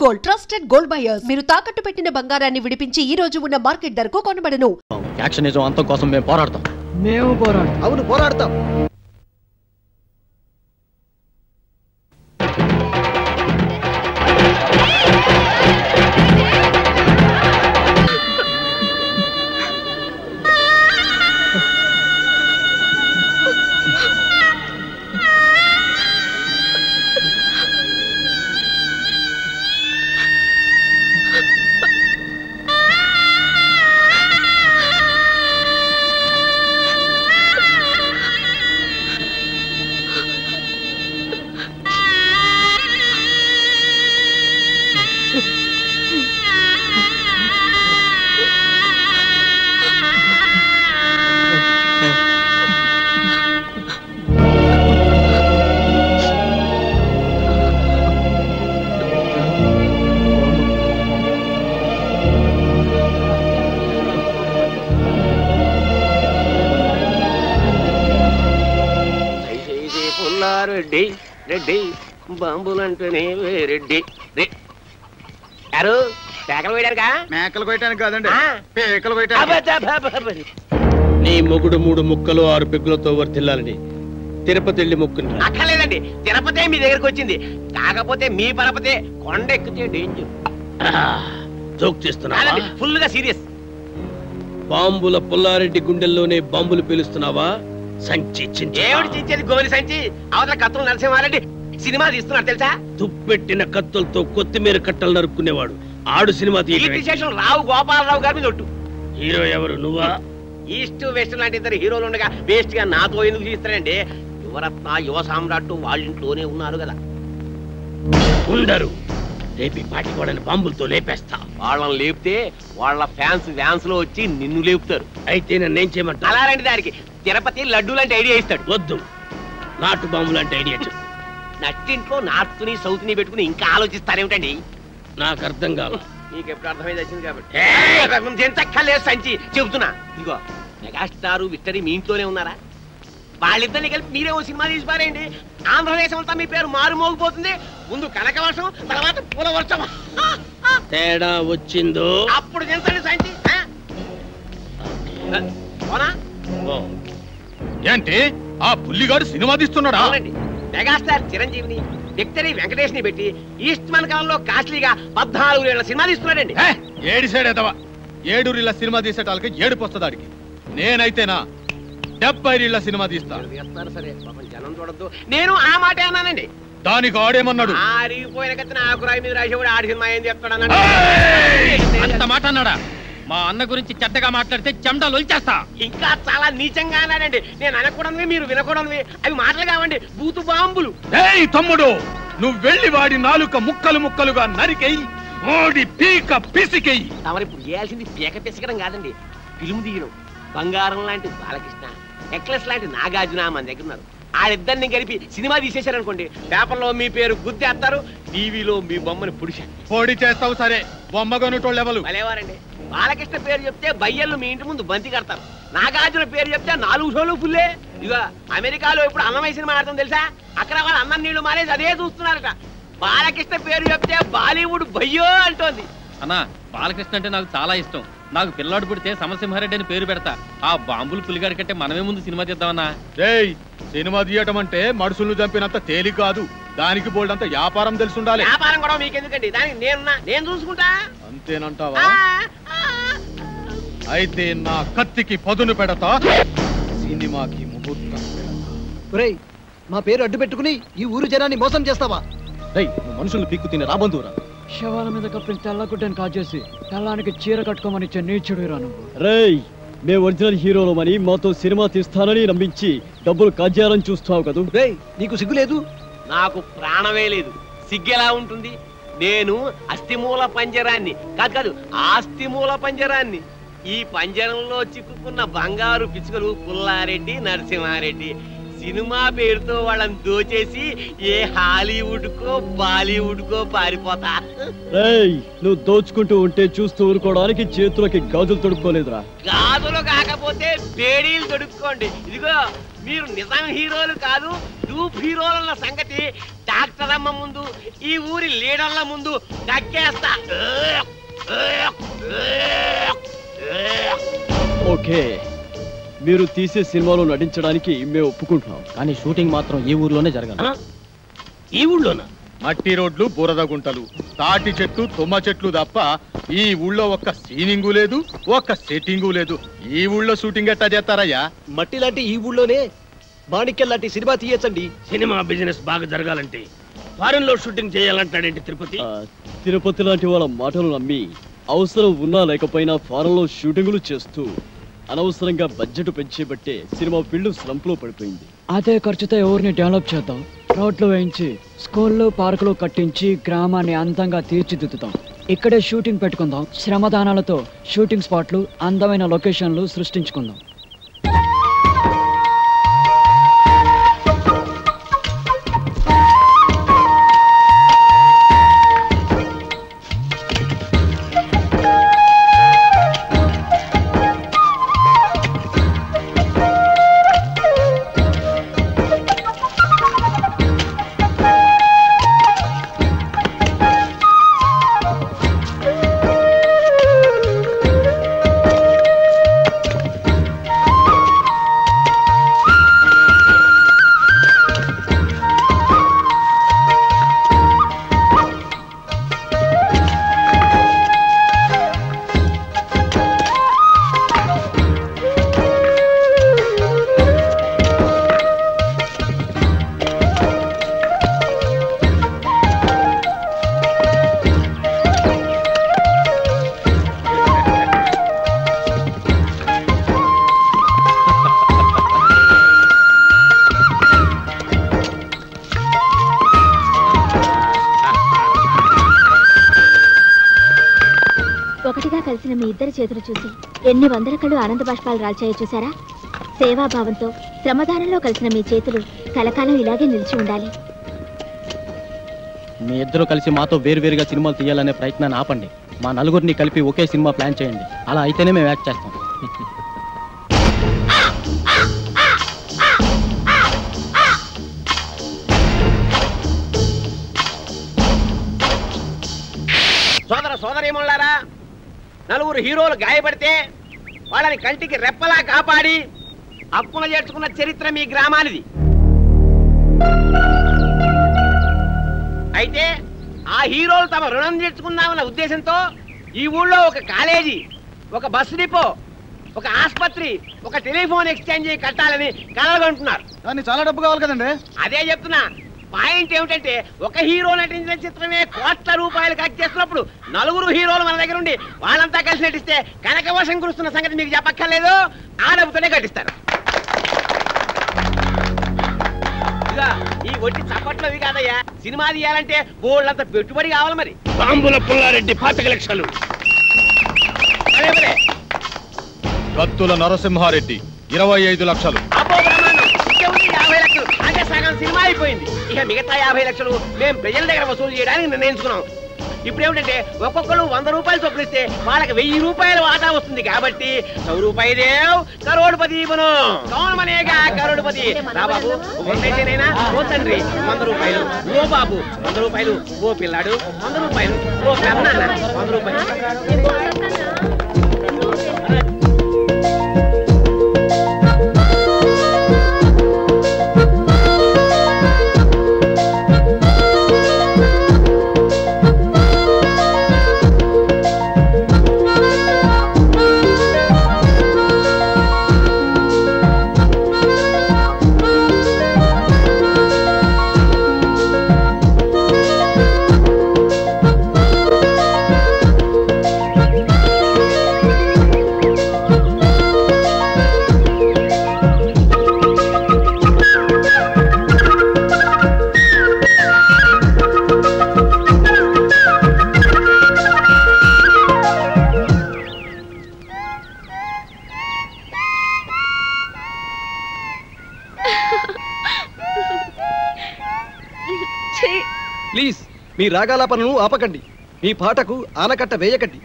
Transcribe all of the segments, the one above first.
Gold, trusted gold buyers. మీరు తాకట్టు పెట్టిన బంగారాన్ని విడిపించి ఈ రోజు ఉన్న మార్కెట్ ధరకు కొనబడను. యాక్షనిజం అంతం కోసం మేము పోరాడతాం. అవును, పోరాడతాం. రెడ్డి రెడ్డి బాంబులంటేనే రెడ్డి గారు పేకలు వేయడానికా? మేకలు కొయ్యడానికి కాదండి, పేకలు కొయ్యడానికి. నీ మొగుడు 3 ముక్కలు 6 పెగ్గులతో వర్తిల్లాలని తిరుపతి వెళ్ళి మొక్కుని. అక్కర్లేదండి, తిరుపతి మీ దగ్గరకు వచ్చింది. కాకపోతే మీ పరపతే కొండ ఎక్కితే డేంజర్. జోక్ చేస్తున్నావా? ఫుల్ గా సీరియస్. బాంబుల పుల్లారెడ్డి గుండెల్లోనే బాంబులు పేలుస్తున్నావా? సంచి ఏమిటి చించేది? గోలి సంచి. అవతల కత్తులు నరసింహారెడ్డి సినిమా తీస్తున్నారు తెలుసా? తుప్పెట్టిన కత్తులతో కొత్తిమీర కట్టలు నరుక్కునేవాడు ఆడు సినిమా తీయడం. రావు గోపాలరావు గారి మీద ఒట్టు. హీరో ఎవరు? నువ్వా? ఈస్ట్ వెస్ట్ లాంటి 2 హీరోలు ఉండగా వేస్ట్ గా నాతో ఎందుకు తీస్తారండి? యువరత్న యువ సామ్రాట్టు వాళ్ళ ఇంట్లోనే ఉన్నారు కదా. ఉండరు. రేపి పాటి కూడా బాంబులతో లేపేస్తా. వాళ్ళని లేపితే వాళ్ళ వ్యాన్స్ లో వచ్చి నిన్ను లేపుతారు. అయితే నన్నేం చేయమంటా? అలా రండి దానికి. తిరుపతి లడ్డు లాంటి ఐడియా ఇస్తాడు. వద్దు, నాటు బాంబు లాంటి ఐడియా చెప్పు. నట్టింట్లో నార్త్ ని సౌత్ ని పెట్టుకుని ఇంకా ఆలోచిస్తారేమిటండి? నాకు అర్థం కాదు. నీకు ఎప్పుడు అర్థమైంది వచ్చింది కాబట్టి ఎంతక్కర్లేదు సంచి చెబుతున్నా. ఇదిగో మెగాస్టార్ విక్టరీ మీ ఇంట్లోనే ఉన్నారా? వాళ్ళిద్దరిని కలిపి మీరే ఓ సినిమా తీసిపారేయండి. ఆంధ్రదేశం అంతా మీ పేరు మారుమోగిపోతుంది. ముందు కనకవర్షం, తర్వాత పూల వర్షం. తేడా వచ్చిందో అప్పుడు తెలుసండి సంచి. ఏంటి ఆ పుల్లిగాడు సినిమా తీస్తున్నాడా? అవునండి, మెగాస్టార్ చిరంజీవిని విక్టరీ వెంకటేష్ ని పెట్టి ఈస్ట్ మన కాలంలో కాస్ట్లీగా 14 ఏళ్ల సినిమా తీస్తున్నాడండి. 7 సైడేదవా 7 రీళ్ల సినిమా తీసేటాలకి ఏడుపు వస్తుందాడికి. నేనైతేనా 70 ఏళ్ల సినిమా తీస్తా. సరే పాపం జనం చూడద్దు. నేను ఆ మాట అన్నానండి. దానికి ఆడేమన్నాడు? ఆరిగిపోయిన కత్తిన ఆకురాయి మీద రాసేవాడు ఆడి సినిమా ఏం చెప్తాడన్నాడు. అంత మాట అన్నాడా? మా అన్న గురించి చెడ్డగా మాట్లాడితే చెమటలు వచ్చేస్తా. ఇంకా చాలా నీచంగా అన్నాడండి. నేను అనకూడనివి మీరు వినకూడనివి అవి మాటలు కావండి, బూతు బాంబులు. ఏయ్ తమ్ముడు, నువ్వు వెళ్ళి వాడి నాలుక ముక్కలు ముక్కలుగా నరికెయ్యి, ఓడి పీక పిసికెయ్యి. తమరిప్పుడు చేయాల్సింది పీక పిసకడం కాదండి, ఫిల్మ్ తీయడం. బంగారం లాంటి బాలకృష్ణ, నెక్లెస్ లాంటి నాగార్జున మన దగ్గర ఉన్నారు. వాళ్ళిద్దరిని కలిపి సినిమా తీసేశారనుకోండి, పేపర్లో మీ పేరు గుర్తేస్తారు, టీవీలో మీ బొమ్మని పొడి చేస్తావు. సరే, బొమ్మ కొనుటోళ్ళు ఎవరు? భలేవారండి. బాలకృష్ణ పేరు చెప్తే బయ్యళ్ళు మీ ఇంటి ముందు బంతి కడతారు. నాగార్జున పేరు చెప్తే 4 షోలు ఫుల్లే. ఇక అమెరికాలో ఇప్పుడు అన్నమయ్య సినిమా ఆడతాం తెలుసా? అక్కడ వాళ్ళు అన్నం నీళ్లు మానేసి అదే చూస్తున్నారట. బాలకృష్ణ పేరు చెప్తే బాలీవుడ్ బయ్యో అంటోంది. అన్నా, బాలకృష్ణ అంటే నాకు చాలా ఇష్టం. నాకు పిల్లాడు పుడితే సమరసింహారెడ్డి అని పేరు పెడతా. ఆ బాంబులు పులిగాడి కంటే మనమే ముందు సినిమా తీద్దామన్నా. సినిమా తీయటం అంటే మనుషులు చంపినంత తేలిక కాదు. దానికి బోల్డంత వ్యాపారం తెలుసుండాలి. వ్యాపారం కూడా మీకెందుకండి, దానికి నేను చూసుకుంటా. అంతేనంటావా? అయితే నా కత్తికి పదును పెడతా, సినిమాకి ముహూర్తం పెడతా. మా పేరు అడ్డు పెట్టుకుని ఈ ఊరు జనాన్ని మోసం చేస్తావా? మనుషులు పీక్కు తినే రాబందూరా. శవాల మీద కప్పిన తెల్లగుడ్డని కాజేసి తెల్లానికి చీర కట్టుకోమని ఇచ్చే నీచుడు రాను. రేయ్, మేము ఒరిజినల్ హీరోలమని మాతో సినిమా తీస్తానని నమ్మించి డబ్బులు కాజేయాలని చూస్తావు కదా. రేయ్, నీకు సిగ్గు లేదు? నాకు ప్రాణమే లేదు, సిగ్గెలా ఉంటుంది? నేను అస్థిమూల పంజరాన్ని కాదు, ఆస్తిమూల పంజరాన్ని. ఈ పంజరంలో చిక్కుకున్న బంగారు పిచ్చుకలు పుల్లారెడ్డి, నరసింహారెడ్డి. సినిమా పేరుతో వాళ్ళని దోచేసి ఏ హాలీవుడ్ కో బాలీవుడ్ కో పారిపోతా. నువ్వు దోచుకుంటూ ఉంటే చూస్తూ ఊరుకోవడానికి చేతులకి గాజులు తొడుక్కోలేదురా. గాజులు కాకపోతే బేడీలు తొడుక్కోండి. ఇదిగో మీరు నిజం హీరోలు కాదు, డూప్ హీరోలన్న సంగతి డాక్టర్ అమ్మ ముందు, ఈ ఊరి లీడర్ల ముందు దక్కేస్తా. ఓకే, మీరు తీసే సినిమాలో నటించడానికి మేము ఒప్పుకుంటున్నాం, కానీ షూటింగ్ మాత్రం ఈ ఊర్లోనే జరగాలి. ఈ ఊళ్ళోనా? మట్టి రోడ్లు, బురద గుంటలు, తాటి చెట్లు, తుమ్మ చెట్లు తప్ప ఈ ఊళ్ళో ఒక్క సీనింగు లేదు, ఒక్క సెట్టింగు లేదు. ఈ ఊళ్ళో షూటింగ్ ఎట్టా చేస్తారయ్యా? మట్టి లాంటి ఈ ఊళ్ళోనే మాణిక్యం లాంటి సినిమా తీయచ్చండి. సినిమా బిజినెస్ బాగా జరగాలంటే ఫారెన్ లో షూటింగ్ చేయాలంటాడేంటి తిరుపతి? తిరుపతి లాంటి వాళ్ళ మాటలు నమ్మి అవసరం ఉన్నా లేకపోయినా ఫారెన్ లో షూటింగులు చేస్తూ అనవసరంగా బడ్జెట్ పెంచేబట్టే సినిమా ఫీల్డ్ స్లంప్ లో పడిపోయింది. అదే ఖర్చుతో ఎవరిని డెవలప్ చేద్దాం, రోడ్లు వేయించి స్కూళ్ళు పార్కులు కట్టించి గ్రామాన్ని అందంగా తీర్చిదిద్దుతాం. ఇక్కడే షూటింగ్ పెట్టుకుందాం. శ్రమదానాలతో షూటింగ్ స్పాట్లు, అందమైన లొకేషన్లు సృష్టించుకుందాం. ఒకటిగా కలిసిన మీ ఇద్దరి చేతులు చూసి ఎన్ని వందల కళ్ళు ఆనంద బాష్పాలు రాల్చాయో చూసారా? సేవాభావంతో శ్రమదానంలో కలిసిన మీ చేతులు కలకాలం ఇలాగే నిలిచి ఉండాలి. మీ ఇద్దరు కలిసి మాతో వేరువేరుగా సినిమాలు తీయాలనే ప్రయత్నాన్ని ఆపండి. మా నలుగురిని కలిపి ఒకే సినిమా ప్లాన్ చేయండి. అలా అయితేనే మేము యాక్ట్ చేస్తాం. సోదర సోదరీమణులారా, నలుగురు హీరోలు గాయపడితే వాళ్ళని కంటికి రెప్పలా కాపాడి హక్కున చేర్చుకున్న చరిత్ర మీ గ్రామానిది. అయితే ఆ హీరోలు తమ రుణం తీర్చుకుందామన్న ఉద్దేశంతో ఈ ఊళ్ళో ఒక కాలేజీ, ఒక బస్ డిపో, ఒక ఆసుపత్రి, ఒక టెలిఫోన్ ఎక్స్చేంజ్ కట్టాలని కలగంటున్నారు. దాన్ని చాలా డబ్బు కావాలి కదండి. అదే చెప్తున్నా. పాయింట్ ఏమిటంటే ఒక హీరో నటించిన చిత్రమే కోట్ల రూపాయలు ఖర్చు చేస్తున్నప్పుడు నలుగురు హీరోలు మన దగ్గర ఉండి వాళ్ళంతా కలిసి నటిస్తే కనకవర్షం కురుస్తున్న సంగతి మీకు చెప్పక్కర్లేదు. ఆ డబ్బుతోనే కట్టిస్తారు. ఇక ఈ ఒట్టి చప్పట్లవి కాదయ్యా, సినిమా తీయాలంటే బోళ్ళంత పెట్టుబడి కావాలి. మరి బాంబుల పుల్లారెడ్డి 25 లక్షలు, అదే కత్తుల నరసింహారెడ్డి 25 లక్షలు. అబ్బో బ్రహ్మాండం, ఇంకేముంది 50 లక్షలు. అంటే సగం సినిమా అయిపోయింది. ఇక మిగతా 50 లక్షలు మేము ప్రజల దగ్గర వసూలు చేయడానికి నిర్ణయించుకున్నాం. ఇప్పుడు ఏమిటంటే ఒక్కొక్కరు 100 రూపాయలు చొప్పులిస్తే వాళ్ళకి 1000 రూపాయల వాటా వస్తుంది. కాబట్టి 100 రూపాయి దేవ్ కరోడ్పతి బను, కౌన్ మనేగా కరోడ్పతి. రా బాబు, ఓటైతేనైనా ఓ తండ్రి 100 రూపాయలు, ఓ బాబు 100 రూపాయలు, ఓ పిల్లాడు 100 రూపాయలు, ఓ పెన్న 100 రూపాయలు. ప్లీజ్ మీ రాగాలాపనను ఆపకండి. మీ పాటకు ఆనకట్ట వేయకండి.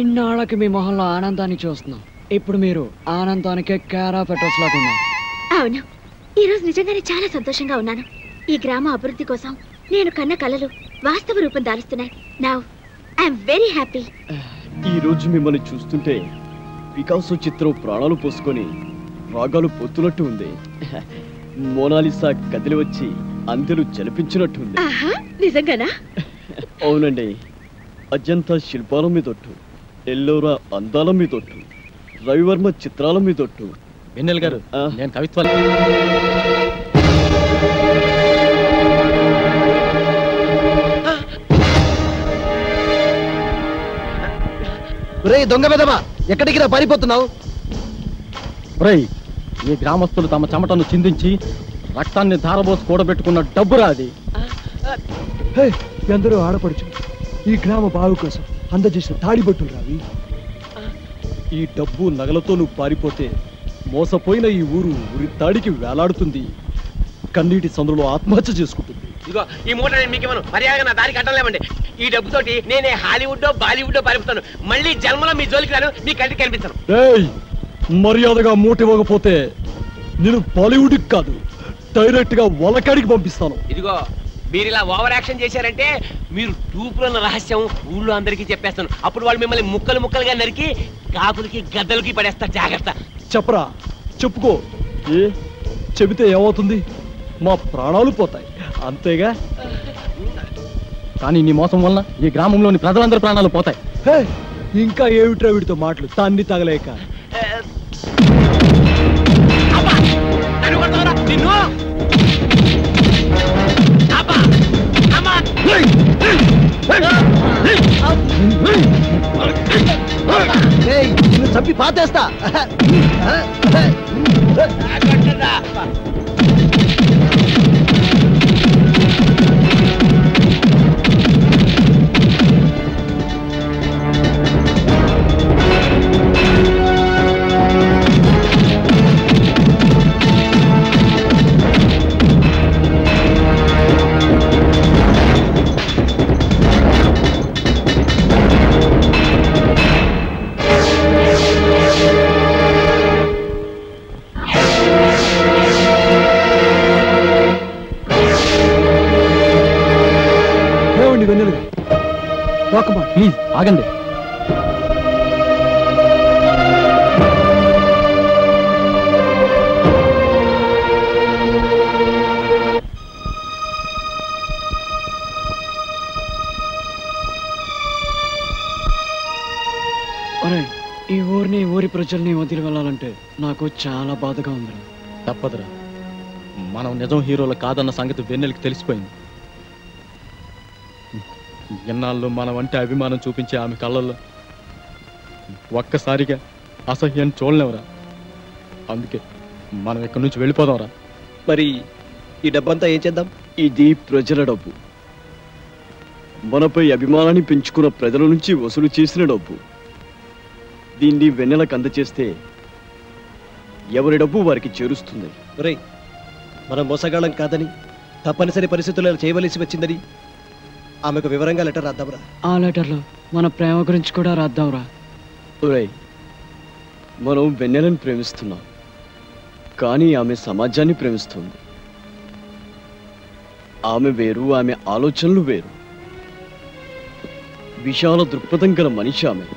ఇన్నాళ్ళకి మీ మొహంలో ఆనందాన్ని చూస్తున్నాం. ఇప్పుడు మీరు ఆనందానికే క్యారా పెట్రోల్స్ లాగా ఉన్నారు. అవును, ఈరోజు నిజంగానే చాలా సంతోషంగా ఉన్నాను. ఈ గ్రామ అభివృద్ధి కోసం నేను కన్న కలలు వాస్తవ రూపం దాలుస్తున్నాయి. Now I'm very happy. ఈ రోజు మిమ్మల్ని చూస్తుంటే పికాసో చిత్రం ప్రాణాలు పోసుకొని రాగాలు పొత్తునట్టు ఉంది. మోనాలిసా కదిలి వచ్చి అందరూ చలిపించినట్టుంది. ఆహా, నిజంగానా? అవునండి, అజంతా శిల్పాల మీదొట్టు, ఎల్లోరా అందాల మీదొట్టు, రవివర్మ చిత్రాల మీదొట్టు. వెన్నెల గారు, నేను కవిత్వాలు దొంగ పెదవా, ఎక్కడికి రా పారిపోతున్నావు? ఈ గ్రామస్తులు తమ చెమటను చిందించి రక్తాన్ని ధారబోసి కూడబెట్టుకున్న డబ్బురా అది. ఎందరో ఆడపడుచు ఈ గ్రామ బావు కోసం అందజేసిన తాడిబొట్టులు రావి. ఈ డబ్బు నగలతో నువ్వు పారిపోతే మోసపోయిన ఈ ఊరు ఉరి తాడికి వేలాడుతుంది, కన్నీటి సందులో ఆత్మహత్య చేసుకుంటుంది. ఇదిగో ఈ మూట నేను మీకు ఇవ్వను, మర్యాదగా నా దారి కట్టలేమండి. ఈ డబ్బుతోటి నేనే హాలీవుడ్డో బాలీవుడ్డో పారిపోతాను. మళ్ళీ జన్మలో మీ జోలికి రాను, మీ కంటికి కనిపించను. మర్యాదగా మూట ఇవ్వకపోతే నేను బాలీవుడ్కి కాదు, డైరెక్ట్ గా వలకాడికి పంపిస్తాను. ఇదిగో మీరు ఇలా ఓవర్ యాక్షన్ చేశారంటే మీరు టూపులో ఉన్న రహస్యం ఊళ్ళో అందరికీ చెప్పేస్తాను. అప్పుడు వాళ్ళు మిమ్మల్ని ముక్కలు ముక్కలుగా నరికి కాకులకి గద్దలకి పడేస్తారు. జాగ్రత్త. చెప్పరా, చెప్పుకో. చెబితే ఏమవుతుంది? మా ప్రాణాలు పోతాయి, అంతేగా. కానీ నీ మోసం వలన ఈ గ్రామంలోని ప్రజలందరి ప్రాణాలు పోతాయి. ఇంకా ఏమిట్రా వీడితో మాటలు? తాన్ని తగలేక చంపి పాతేస్తా. ప్లీజ్ ఆగండి. ఈ ఊరిని ఊరి ప్రజల్ని వదిలి వెళ్ళాలంటే నాకు చాలా బాధగా ఉందిరా. తప్పదురా, మనం నిజం హీరోలు కాదన్న సంగతి వెన్నెలకి తెలిసిపోయింది. ఎన్నాళ్ళు మనం అంటే అభిమానం చూపించే ఆమె కళ్ళల్లో ఒక్కసారిగా అసహ్యాన్ని చూడలేవురా. అందుకే మనం ఇక్కడి నుంచి వెళ్ళిపోదాంరా. మరి ఈ డబ్బంతా ఏం చేద్దాం? ఇది ప్రజల డబ్బు, మనపై అభిమానాన్ని పెంచుకున్న ప్రజల నుంచి వసూలు చేసిన డబ్బు. దీన్ని వెన్నెలకు అందచేస్తే ఎవరి డబ్బు వారికి చేరుస్తుంది. మనం మోసగాళ్ళం కాదని, తప్పనిసరి పరిస్థితుల్లో చేయవలసి వచ్చిందని ఆమెకు వివరంగా లెటర్ రాద్దాంరా. ఆ లెటర్లో మన ప్రేమ గురించి కూడా రాద్దాంరా. మనం వెన్నెలను ప్రేమిస్తున్నాం, కానీ ఆమె సమాజాన్ని ప్రేమిస్తుంది. ఆమె వేరు, ఆమె ఆలోచనలు వేరు. విశాల దృక్పథం గల మనిషి ఆమె.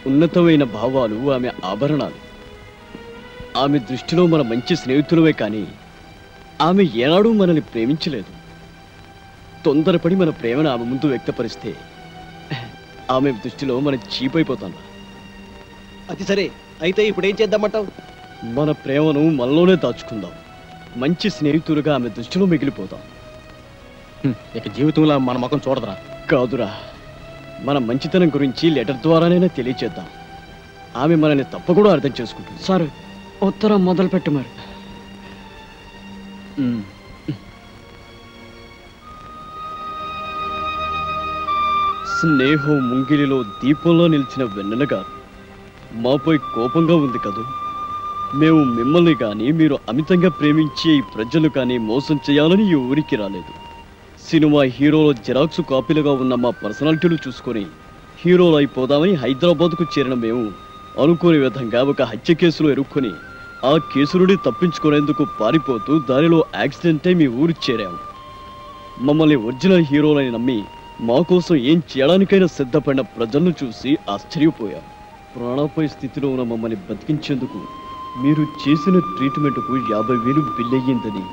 ఉన్నతమైన భావాలు ఆమె ఆభరణాలు. ఆమె దృష్టిలో మన మంచి స్నేహితులవే కానీ ఆమె ఏనాడూ మనల్ని ప్రేమించలేదు. తొందరపడి మన ప్రేమను ఆమె ముందు వ్యక్తపరిస్తే ఆమె దృష్టిలో మనం చీపైపోతాం. అది సరే, అయితే ఇప్పుడు ఏం చేద్దామంటావు? మన ప్రేమను మనలోనే దాచుకుందాం. మంచి స్నేహితులుగా ఆమె దృష్టిలో మిగిలిపోతాం. ఇక జీవితంలో మన ముఖం చూడదురా. కాదురా, మన మంచితనం గురించి లెటర్ ద్వారానైనా తెలియచేద్దాం. ఆమె మనల్ని తప్పకుండా అర్థం చేసుకుంటుంది. సరే, ఉత్తరం మొదలుపెట్టు మరి. స్నేహం ముంగిలిలో దీపంలో నిలిచిన వెన్నెల గారు మాపై కోపంగా ఉంది కదూ. మేము మిమ్మల్ని కానీ మీరు అమితంగా ప్రేమించే ఈ ప్రజలు కానీ మోసం చేయాలని ఈ ఊరికి రాలేదు. సినిమా హీరోలో జిరాక్స్ కాపీలుగా ఉన్న మా పర్సనాలిటీలు చూసుకొని హీరోలు అయిపోదామని హైదరాబాద్కు చేరిన మేము అనుకోని విధంగా ఒక హత్య కేసులో ఇరుక్కొని ఆ కేసు నుండి తప్పించుకునేందుకు పారిపోతూ దానిలో యాక్సిడెంటే మీ ఊరు చేరాం. మమ్మల్ని ఒరిజినల్ హీరోలని నమ్మి మా కోసం ఏం చేయడానికైనా సిద్ధపడిన ప్రజలను చూసి ఆశ్చర్యపోయాం. ప్రాణాపాయ స్థితిలో ఉన్న మమ్మల్ని బతికించేందుకు మీరు చేసిన ట్రీట్మెంట్కు 50,000 బిల్ అయ్యిందని,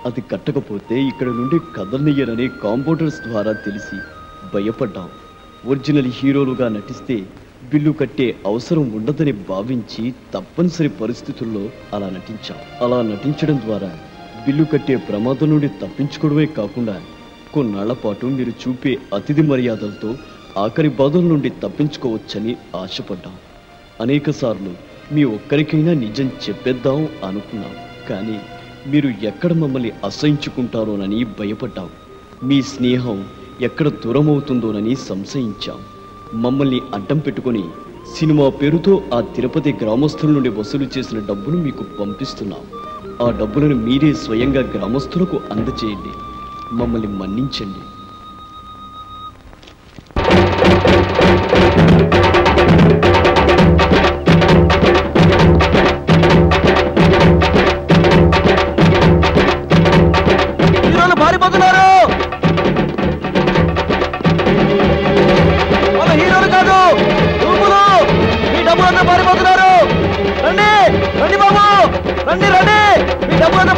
అది కట్టకపోతే ఇక్కడ నుండి కదలనియ్యరని కాంపౌండర్స్ ద్వారా తెలిసి భయపడ్డాం. ఒరిజినల్ హీరోలుగా నటిస్తే బిల్లు కట్టే అవసరం ఉండదని భావించి తప్పనిసరి పరిస్థితుల్లో అలా నటించాం. అలా నటించడం ద్వారా బిల్లు కట్టే ప్రమాదం నుండి తప్పించుకోవడమే కాకుండా కొన్నాళ్ల పాటు మీరు చూపే అతిథి మర్యాదలతో ఆఖరి బాధల నుండి తప్పించుకోవచ్చని ఆశపడ్డాం. అనేక సార్లు మీ ఒక్కరికైనా నిజం చెప్పేద్దాం అనుకున్నాం. కానీ మీరు ఎక్కడ మమ్మల్ని అసహించుకుంటారోనని భయపడ్డాం. మీ స్నేహం ఎక్కడ దూరం అవుతుందోనని సంశయించాం. మమ్మల్ని అడ్డం పెట్టుకొని సినిమా పేరుతో ఆ తిరుపతి గ్రామస్తుల నుండి వసూలు చేసిన డబ్బును మీకు పంపిస్తున్నాం. ఆ డబ్బులను మీరే స్వయంగా గ్రామస్తులకు అందచేయండి. మమ్మల్ని మన్నించండి. రండి బాబు, రండి, మీ డబ్బులంతా